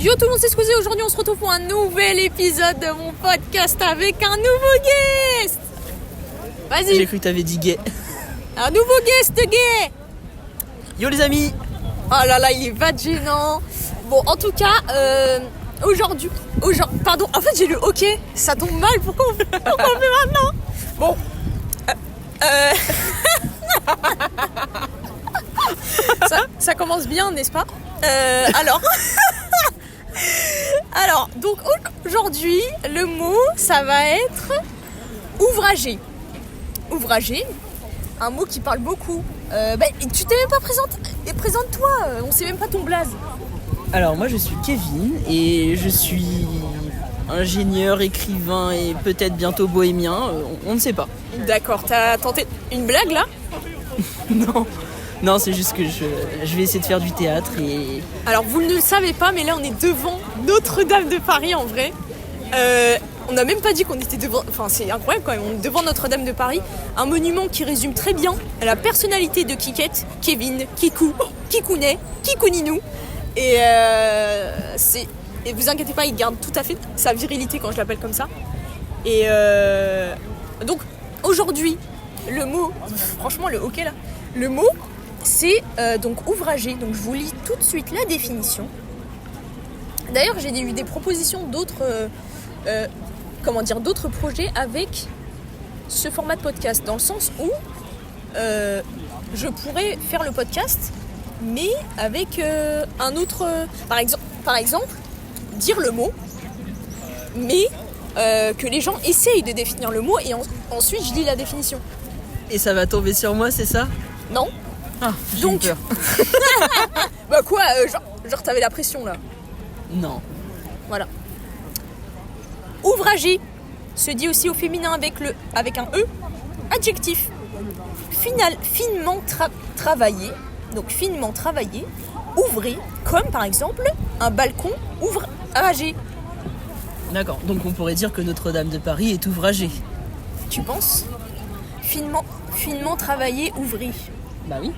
Yo tout le monde, c'est Squeezie. Aujourd'hui on se retrouve pour un nouvel épisode de mon podcast avec un nouveau guest. Vas-y. J'ai cru que t'avais dit gay. Un nouveau guest gay. Yo les amis. Oh là là, il est pas gênant. Bon, en tout cas, aujourd'hui, pardon, en fait j'ai le hockey, ça tombe mal, pourquoi on fait maintenant? Bon, ça commence bien, n'est-ce pas? Alors, donc aujourd'hui, le mot, ça va être ouvragé. Ouvragé, un mot qui parle beaucoup. Tu t'es même pas présenté. Présente-toi, on sait même pas ton blaze. Alors moi je suis Kevin et je suis ingénieur, écrivain et peut-être bientôt bohémien, on ne sait pas. D'accord, t'as tenté une blague là? Non, c'est juste que je vais essayer de faire du théâtre et... Alors vous ne le savez pas, mais là on est devant Notre-Dame de Paris en vrai. On n'a même pas dit qu'on était devant, enfin c'est incroyable quand même, on est devant Notre-Dame de Paris, un monument qui résume très bien la personnalité de Kikette, Kevin, Kikou, Kikounet, Kikouninou. Et vous inquiétez pas, il garde tout à fait sa virilité quand je l'appelle comme ça. Et donc aujourd'hui, le mot, franchement le hockey là, le mot c'est donc ouvragé. Donc je vous lis tout de suite la définition. D'ailleurs j'ai eu des propositions d'autres d'autres projets avec ce format de podcast, dans le sens où je pourrais faire le podcast mais avec un autre, par exemple dire le mot mais que les gens essayent de définir le mot et ensuite je lis la définition. Et ça va tomber sur moi, c'est ça? Non. J'ai Donc eu peur. bah quoi, genre t'avais la pression là. Non. Voilà. Ouvragé se dit aussi au féminin avec un E. Adjectif. Finement travaillé. Donc finement travaillé. Ouvré. Comme par exemple un balcon ouvragé. D'accord, donc on pourrait dire que Notre-Dame de Paris est ouvragée. Tu penses? Finement travaillé, ouvri. Bah oui.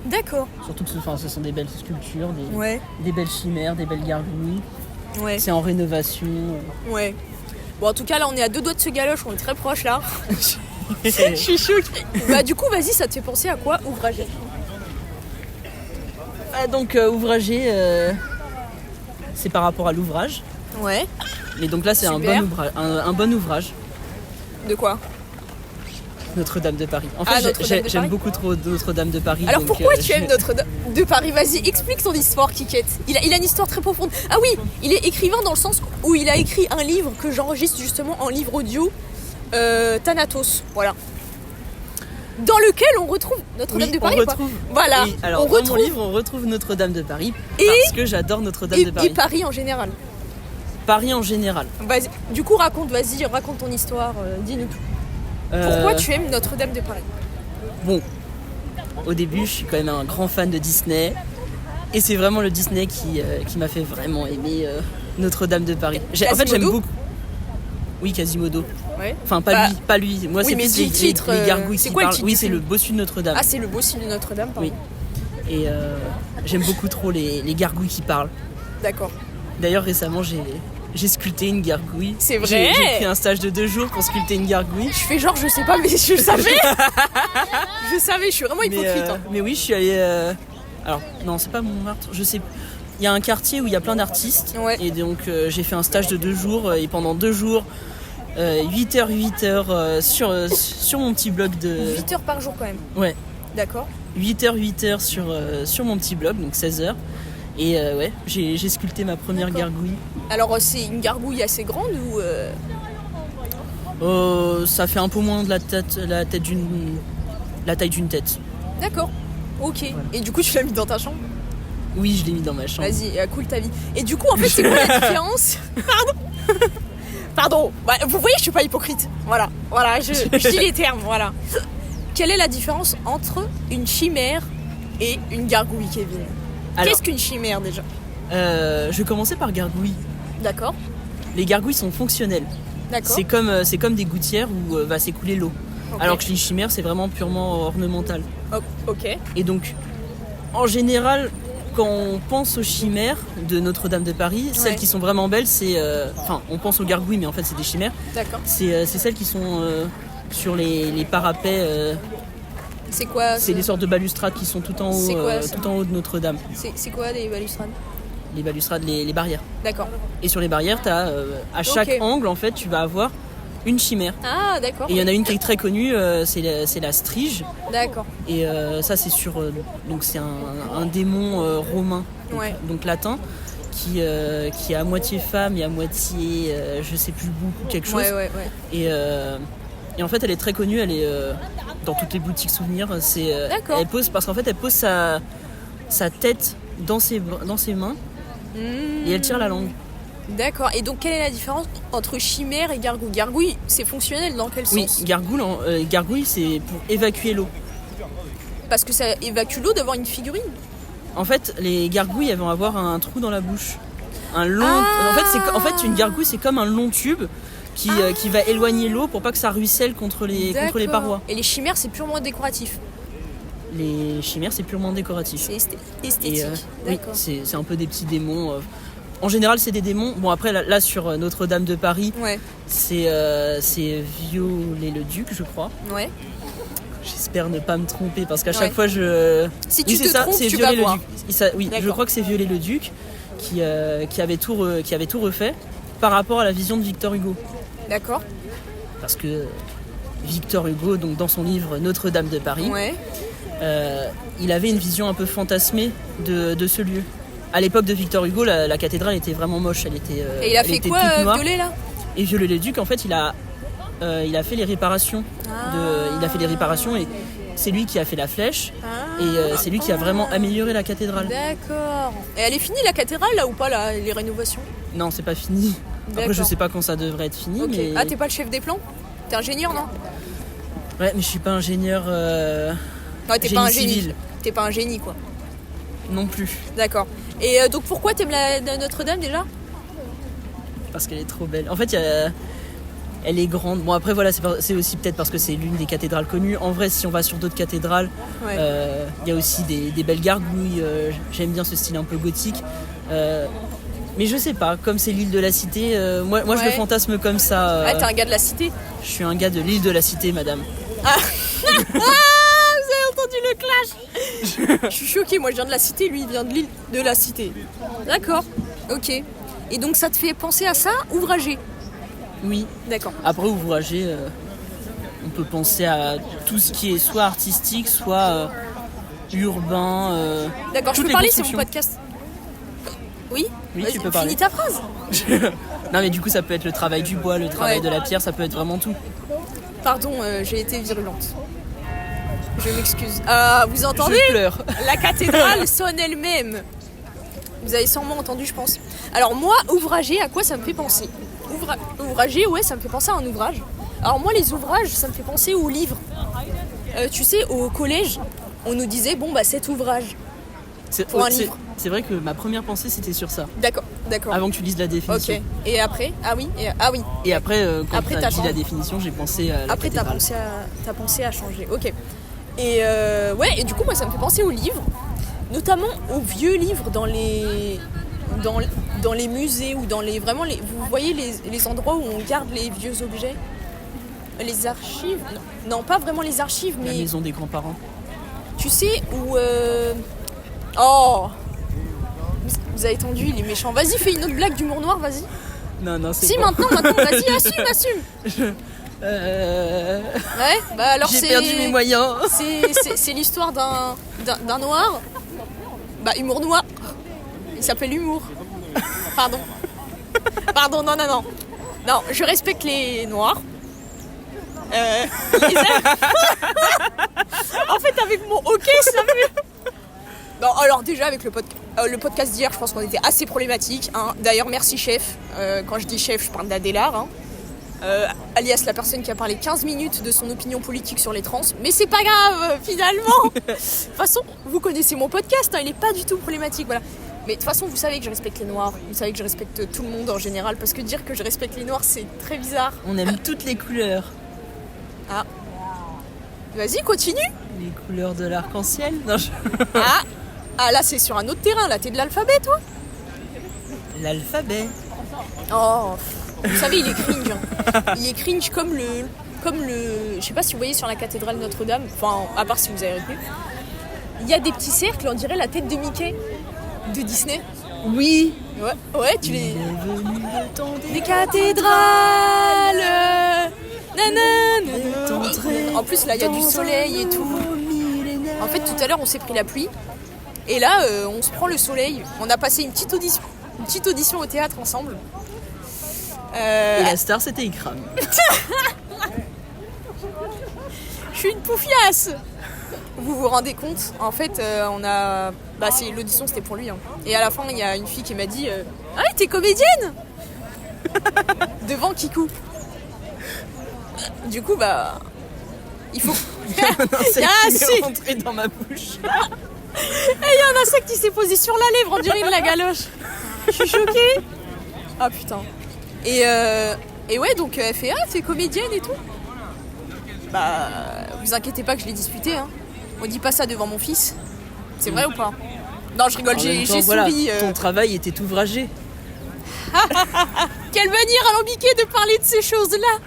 D'accord. Surtout que ce sont des belles sculptures, Ouais. des belles chimères, des belles gargouilles. Ouais. C'est en rénovation. Ouais. Bon, en tout cas, là, on est à 2 doigts de ce galoche, on est très proche là. Je suis choquée. Bah, du coup, vas-y, ça te fait penser à quoi, ouvragé? Donc ouvragé, c'est par rapport à l'ouvrage. Ouais. Mais donc là, c'est un Super. bon ouvrage. De quoi? Notre-Dame de Paris. En fait, Notre-Dame de j'aime Paris. beaucoup trop Notre-Dame de Paris. Alors donc, pourquoi tu aimes Notre-Dame de Paris? Vas-y, explique ton histoire, Kikette. Il a une histoire très profonde. Ah oui, il est écrivain dans le sens où il a écrit un livre que j'enregistre justement en livre audio, Thanatos, voilà. Dans lequel on retrouve Notre-Dame de Paris. On retrouve. Voilà. Oui, alors, dans mon livre, on retrouve Notre-Dame de Paris parce que j'adore Notre-Dame de Paris. Et Paris en général. Paris en général. Vas-y. Du coup, raconte ton histoire, dis-nous tout. Pourquoi tu aimes Notre-Dame de Paris? Bon, au début, je suis quand même un grand fan de Disney. Et c'est vraiment le Disney qui m'a fait vraiment aimer Notre-Dame de Paris. En fait, j'aime beaucoup. Oui, Quasimodo. Ouais. Enfin, pas lui. Moi, c'est plus les gargouilles c'est qui quoi le parlent. titre Oui, du c'est film? le bossu de Notre-Dame. Ah, c'est le bossu de Notre-Dame, pardon. Oui. Et j'aime beaucoup trop les gargouilles qui parlent. D'accord. D'ailleurs, récemment, j'ai sculpté une gargouille. C'est vrai? J'ai pris un stage de 2 jours pour sculpter une gargouille. Je fais genre, je sais pas, mais je savais. Je savais, je suis vraiment hypocrite. Mais oui, je suis allée... Alors, non, c'est pas Montmartre, je sais... Il y a un quartier où il y a plein d'artistes. Ouais. Et donc, j'ai fait un stage de 2 jours. Et pendant 2 jours, 8 heures sur mon petit blog de... 8 heures par jour quand même. Ouais. D'accord. 8 heures sur mon petit blog, donc 16 heures. Et ouais, j'ai sculpté ma première gargouille. Alors, c'est une gargouille assez grande ou... Ça fait un peu moins de la taille d'une tête. D'accord. Ok. Voilà. Et du coup, tu l'as mis dans ta chambre? Oui, je l'ai mis dans ma chambre. Vas-y, cool ta vie. Et du coup, en fait, c'est quoi la différence? Pardon. Bah, vous voyez, je suis pas hypocrite. Voilà, je dis les termes, voilà. Quelle est la différence entre une chimère et une gargouille, Kevin? Qu'est-ce qu'une chimère déjà? Je vais commencer par gargouille. D'accord. Les gargouilles sont fonctionnelles. D'accord. C'est comme des gouttières où va s'écouler l'eau. Okay. Alors que les chimères, c'est vraiment purement ornemental. Ok. Et donc, en général, quand on pense aux chimères de Notre-Dame de Paris, celles qui sont vraiment belles, c'est... on pense aux gargouilles, mais en fait, c'est des chimères. D'accord. C'est celles qui sont sur les parapets. C'est quoi C'est des sortes de balustrades qui sont tout en haut de Notre-Dame. C'est quoi des balustrades? Les balustrades, les barrières. D'accord. Et sur les barrières, t'as, à chaque angle, en fait, tu vas avoir une chimère. Ah, d'accord. Et il y en a une qui est très connue, c'est la strige. D'accord. Et ça, c'est sur... donc c'est un démon romain, donc latin, qui est à moitié femme et à moitié, je sais plus, bouc ou quelque chose. Ouais. Et en fait, elle est très connue, elle est dans toutes les boutiques souvenirs. Elle pose, parce qu'en fait, elle pose sa tête dans ses mains et elle tire la langue. D'accord. Et donc, quelle est la différence entre chimère et gargouille? Gargouille, c'est fonctionnel dans quel sens? Oui, gargouille, c'est pour évacuer l'eau. Parce que ça évacue l'eau d'avoir une figurine. En fait, les gargouilles, elles vont avoir un trou dans la bouche. Un long... En fait, une gargouille, c'est comme un long tube qui va éloigner l'eau pour pas que ça ruisselle contre les parois. Et les chimères, c'est purement décoratif? Les chimères, c'est purement décoratif. C'est esthétique. Oui, c'est un peu des petits démons. En général, c'est des démons. Bon, après, là sur Notre-Dame de Paris, c'est Viollet-le-Duc, je crois. Ouais. J'espère ne pas me tromper parce qu'à chaque fois, Si tu te trompes, tu vas voir. Oui, je crois que c'est Viollet-le-Duc qui avait tout refait par rapport à la vision de Victor Hugo. D'accord. Parce que Victor Hugo, donc dans son livre Notre-Dame de Paris, il avait une vision un peu fantasmée de ce lieu. À l'époque de Victor Hugo, la cathédrale était vraiment moche. Elle était, et il a fait quoi, Violet, là? Et Viollet-le-Duc, en fait, il a fait les réparations. Il a fait les réparations et c'est lui qui a fait la flèche. Et c'est lui qui a vraiment amélioré la cathédrale. D'accord. Et elle est finie, la cathédrale, là, ou pas, là, les rénovations? Non, c'est pas fini. Après, je sais pas quand ça devrait être fini. Okay. Mais... Ah, t'es pas le chef des plans? T'es ingénieur, non? Ouais, mais je suis pas ingénieur. Ouais, t'es pas un génie. Civil. T'es pas un génie, quoi. Non plus. D'accord. Et donc pourquoi t'aimes la Notre-Dame déjà? Parce qu'elle est trop belle. En fait, elle est grande. Bon, après, voilà, c'est aussi peut-être parce que c'est l'une des cathédrales connues. En vrai, si on va sur d'autres cathédrales, y a aussi des belles gargouilles. J'aime bien ce style un peu gothique. Mais je sais pas, comme c'est l'île de la Cité, moi je le fantasme comme ça. Ah, t'es un gars de la Cité? Je suis un gars de l'île de la Cité, madame. Ah. Vous avez entendu le clash? Je suis choquée, moi je viens de la Cité, lui il vient de l'île de la Cité. D'accord, ok. Et donc ça te fait penser à ça, ouvragé? Oui. D'accord. Après ouvragé, on peut penser à tout ce qui est soit artistique, soit urbain. D'accord, je peux parler, c'est mon podcast. Oui, tu peux parler. Finis ta phrase. Non mais du coup ça peut être le travail du bois, le travail de la pierre, ça peut être vraiment tout. Pardon, j'ai été virulente. Je m'excuse. Vous entendez? Je pleure. La cathédrale sonne elle-même. Vous avez sûrement entendu, je pense. Alors moi, ouvragé, à quoi ça me fait penser? Ouvragé, ouais, ça me fait penser à un ouvrage. Alors moi, les ouvrages, ça me fait penser aux livres. Tu sais, au collège, on nous disait, bon, bah cet ouvrage. Pour un livre. C'est vrai que ma première pensée, c'était sur ça. D'accord. Avant que tu lises la définition. Ok. Et après? Ah oui. Et après, quand tu as dit la définition, j'ai pensé à la cathédrale. T'as pensé à changer. Ok. Et et du coup, moi, ça me fait penser aux livres. Notamment aux vieux livres dans les musées ou dans les... Vraiment, vous voyez les endroits où on garde les vieux objets? Les archives? Non, pas vraiment les archives, mais... La maison des grands-parents. Tu sais, où... Oh! Vous avez tendu, il est méchant. Vas-y, fais une autre blague d'humour noir, vas-y. Non, c'est si, bon. maintenant, vas-y, assume. Ouais, bah alors j'ai perdu mes moyens. C'est l'histoire d'un noir. Bah, humour noir. Il s'appelle Humour. Pardon, non. Non, je respecte les noirs. En fait, avec mon ok, ça me... Non, alors déjà, avec le podcast d'hier, je pense qu'on était assez problématique. Hein. D'ailleurs, merci chef. Quand je dis chef, je parle d'Adélard. Hein. Alias la personne qui a parlé 15 minutes de son opinion politique sur les trans. Mais c'est pas grave, finalement. De toute façon, vous connaissez mon podcast, hein, il est pas du tout problématique, voilà. Mais de toute façon, vous savez que je respecte les noirs, vous savez que je respecte tout le monde en général, parce que dire que je respecte les noirs, c'est très bizarre. On aime toutes les couleurs. Ah. Vas-y, continue. Les couleurs de l'arc-en-ciel. Non, Ah. Ah là, c'est sur un autre terrain, là, t'es de l'alphabet, toi? L'alphabet. Oh, vous savez, il est cringe. Hein. Il est cringe comme le... Je sais pas si vous voyez sur la cathédrale Notre-Dame, enfin, à part si vous avez retenu. Il y a des petits cercles, on dirait la tête de Mickey, de Disney. Oui. Ouais, tu les... Des Des cathédrales. Nanana. En plus, là, il y a du soleil et tout. En fait, tout à l'heure, on s'est pris la pluie. Et là, on se prend le soleil. On a passé une petite audition au théâtre ensemble. Et la star, c'était Ikram. Je suis une poufiasse. Vous vous rendez compte? En fait, on a... Bah, l'audition, c'était pour lui. Hein. Et à la fin, il y a une fille qui m'a dit ah, t'es comédienne. Devant Kikou. Du coup, bah... Il faut... Il y a un insecte qui est rentré dans ma bouche. Et il y a un insecte qui s'est posé sur la lèvre, on dirait de la galoche. Je suis choquée. Ah putain. Et ouais, donc elle fait ah, t'es comédienne et tout. Bah, vous inquiétez pas que je l'ai disputé. Hein. On dit pas ça devant mon fils. C'est vrai ou pas? Non, je rigole, j'ai souri. Ton travail était ouvragé. Quelle manière alambiquée de parler de ces choses-là.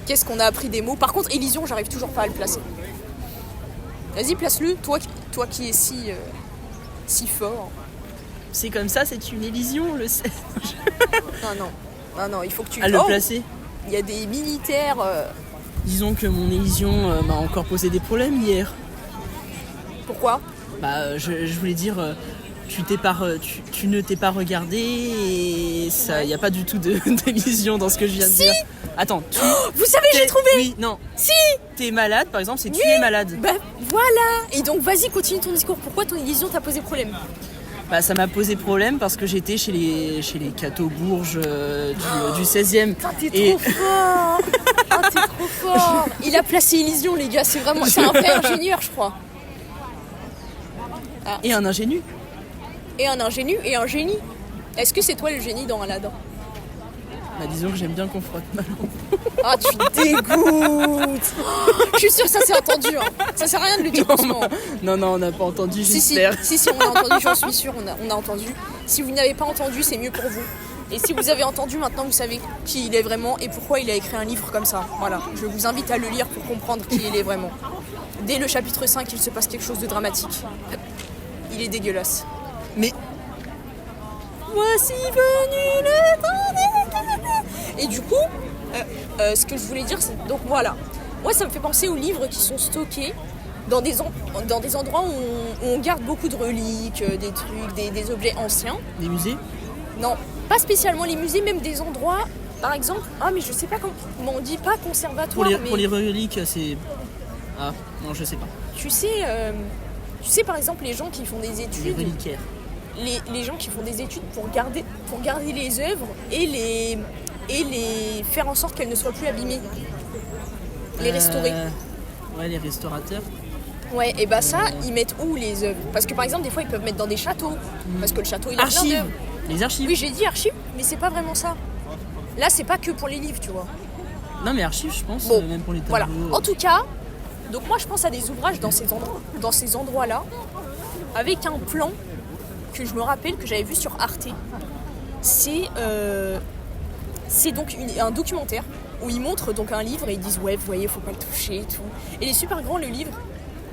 Qu'est-ce qu'on a appris des mots? Par contre, Élysion, j'arrive toujours pas à le placer. Vas-y, place-le, toi qui es si fort. C'est comme ça, c'est une Élysion, le sait. Non, il faut que tu... À le placer. Il y a des militaires... Disons que mon Élysion m'a encore posé des problèmes hier. Pourquoi? Bah, je voulais dire... Tu ne t'es pas regardé et ça, y a pas du tout d'élision dans ce que je viens de dire. Attends, vous savez, j'ai trouvé. Oui, non. Si. T'es malade, par exemple, c'est tu es malade. Bah voilà. Et donc vas-y, continue ton discours. Pourquoi ton élision t'a posé problème? Bah ça m'a posé problème parce que j'étais chez les Cateau-Bourges du 16e. Putain, t'es trop fort. T'es trop fort. Il a placé élision, les gars. C'est un vrai ingénieur, je crois. Ah. Et un ingénu. Et un ingénu et un génie. Est-ce que c'est toi le génie dans Aladdin? Bah disons que j'aime bien qu'on frotte ma langue. Ah, tu dégoûtes. Je suis sûre que ça s'est entendu. Hein. Ça sert à rien de le dire doucement. Non, on n'a pas entendu, j'espère. Si, on a entendu, j'en suis sûre, on a entendu. Si vous n'avez pas entendu, c'est mieux pour vous. Et si vous avez entendu, maintenant vous savez qui il est vraiment et pourquoi il a écrit un livre comme ça. Voilà, je vous invite à le lire pour comprendre qui il est vraiment. Dès le chapitre 5, il se passe quelque chose de dramatique. Il est dégueulasse. Mais voici venu le temps. Et du coup, ce que je voulais dire, c'est donc voilà. Moi, ça me fait penser aux livres qui sont stockés dans des endroits où on garde beaucoup de reliques, des trucs, des objets anciens. Des musées? Non, pas spécialement les musées, même des endroits. Par exemple, mais je sais pas comment on dit, pas conservatoire. Pour les reliques, c'est... Ah, non, je sais pas. Tu sais par exemple les gens qui font des études. Les reliquaires. Les gens qui font des études pour garder les œuvres et les faire en sorte qu'elles ne soient plus abîmées. Les restaurer. Ouais, les restaurateurs. Ouais, et bah ça, ils mettent où les œuvres? Parce que par exemple, des fois, ils peuvent mettre dans des châteaux. Parce que le château, il a plein d'œuvres. Les archives. Oui, j'ai dit archives, mais c'est pas vraiment ça. Là, c'est pas que pour les livres, tu vois. Non, mais archives, je pense, même pour les tableaux. Voilà. En tout cas, donc moi, je pense à des ouvrages dans ces endroits-là, avec un plan que je me rappelle que j'avais vu sur Arte. C'est donc un documentaire où ils montrent donc un livre et ils disent ouais, vous voyez, faut pas le toucher et tout. Et il est super grand le livre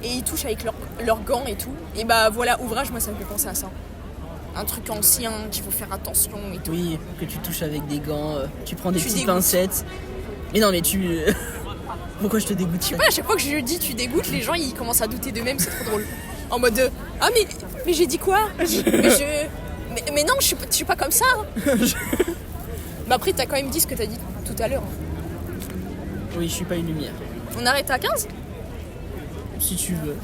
et ils touchent avec leurs gants et tout. Et bah voilà, ouvrage, moi ça me fait penser à ça. Un truc ancien qu'il faut faire attention et tout. Oui, que tu touches avec des gants, tu prends des petites pincettes. Mais non, mais tu... Pourquoi je te dégoûte? Je sais pas, à chaque fois que je dis tu dégoûtes, les gens ils commencent à douter d'eux-mêmes, c'est trop drôle. En mode ah mais j'ai dit quoi? mais non, je suis pas comme ça. Mais après t'as quand même dit ce que t'as dit tout à l'heure. Oui, je suis pas une lumière. On arrête à 15? Si tu veux.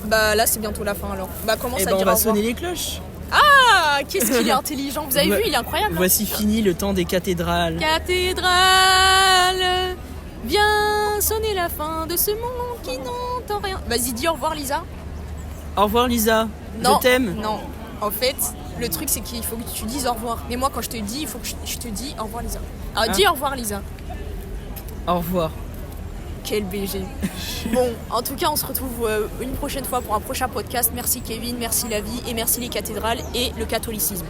Bah là c'est bientôt la fin alors. Bah commence à dire on va sonner les cloches. Ah, qu'est-ce qu'il est intelligent. Vous avez vu, il est incroyable. Voici fini le temps des cathédrales. Cathédrale, viens sonner la fin de ce monde qui n'entend rien. Vas-y, dis au revoir Lisa. Au revoir Lisa, non, je t'aime. Non, en fait, le truc c'est qu'il faut que tu dises au revoir. Mais moi quand je te dis, il faut que je te dise au revoir Lisa. Alors dis au revoir Lisa. Au revoir. Quel BG. Bon, en tout cas, on se retrouve une prochaine fois pour un prochain podcast. Merci Kevin, merci la vie et merci les cathédrales et le catholicisme.